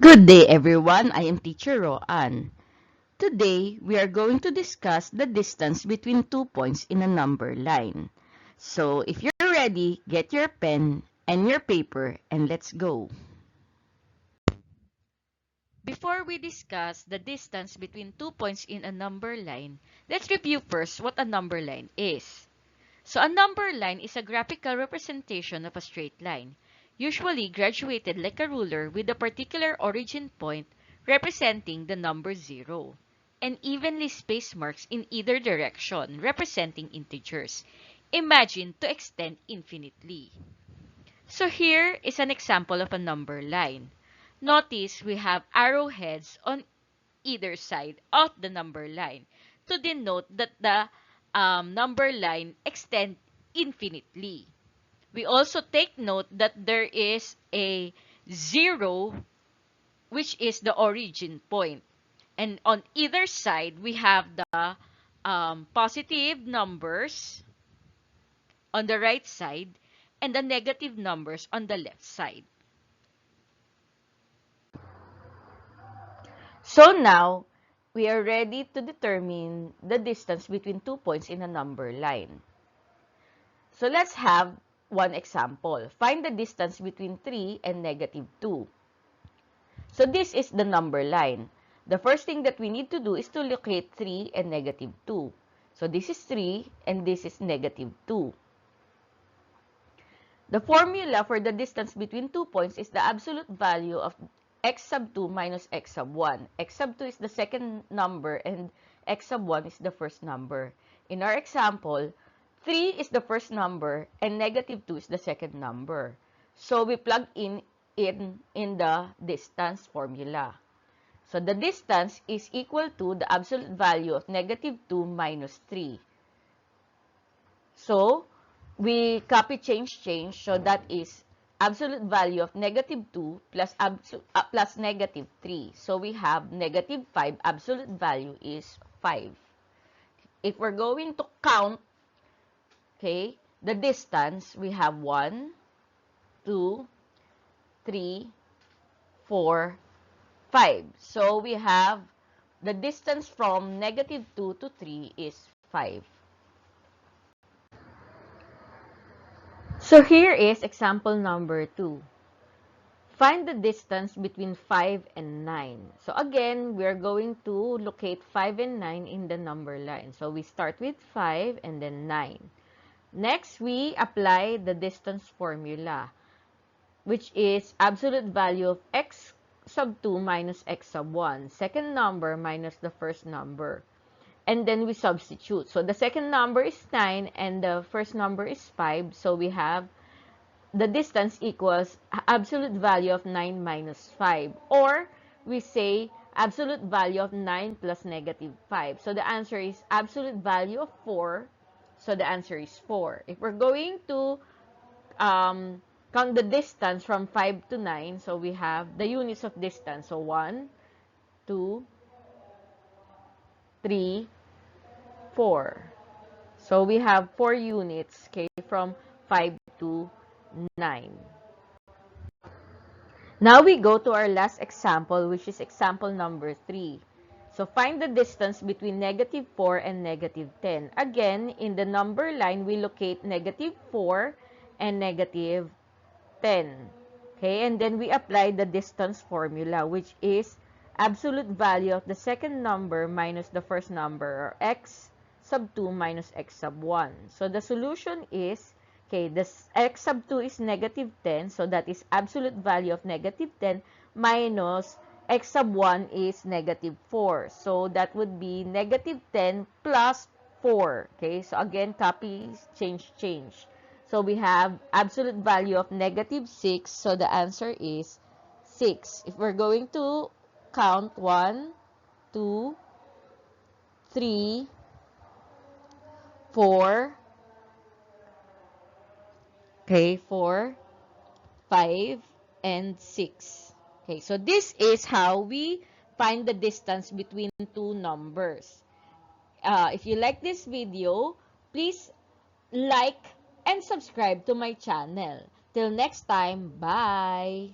Good day, everyone. I am Teacher Roan. Today, we are going to discuss the distance between 2 points in a number line. So, if you're ready, get your pen and your paper and let's go. Before we discuss the distance between 2 points in a number line, let's review first what a number line is. So a number line is a graphical representation of a straight line, usually graduated like a ruler with a particular origin point representing the number 0, and evenly spaced marks in either direction representing integers, imagined to extend infinitely. So here is an example of a number line. Notice we have arrowheads on either side of the number line to denote that the number line extends infinitely. We also take note that there is a 0 which is the origin point. And on either side, we have the positive numbers on the right side and the negative numbers on the left side. So now, we are ready to determine the distance between 2 points in a number line. So let's have one example. Find the distance between 3 and -2. So this is the number line. The first thing that we need to do is to locate 3 and -2. So this is 3 and this is -2. The formula for the distance between 2 points is the absolute value of x sub 2 minus x sub 1. X sub 2 is the second number and x sub 1 is the first number. In our example, 3 is the first number and -2 is the second number. So we plug in the distance formula. So the distance is equal to the absolute value of -2 minus 3. So we copy change. So that is absolute value of -2 plus -3. So we have -5. Absolute value is 5. If we're going to count, okay, the distance, we have 1, 2, 3, 4, 5. So we have the distance from -2 to 3 is 5. So here is example number 2. Find the distance between 5 and 9. So again, we're going to locate 5 and 9 in the number line. So we start with 5 and then 9. Next, we apply the distance formula, which is absolute value of x sub 2 minus x sub 1. Second number minus the first number. And then we substitute. So the second number is 9 and the first number is 5. So we have the distance equals absolute value of 9 minus 5. Or we say absolute value of 9 plus -5. So the answer is absolute value of 4. So the answer is 4. If we're going to count the distance from 5 to 9, so we have the units of distance. So 1, 2, 3, 4. So we have 4 units, okay, from 5 to 9. Now we go to our last example, which is example number 3. So find the distance between -4 and -10. Again, in the number line, we locate -4 and -10. Okay, and then we apply the distance formula, which is absolute value of the second number minus the first number, or x sub 2 minus x sub 1. So the solution is, okay, this x sub 2 is -10, so that is absolute value of -10 minus x sub 1 is -4. So that would be -10 plus 4. Okay, so again, copy, change. So we have absolute value of -6, so the answer is 6. If we're going to count 1, 2, 3, 4, okay, 4, 5, and 6. Okay, so this is how we find the distance between two numbers. If you like this video, please like and subscribe to my channel. Till next time, bye!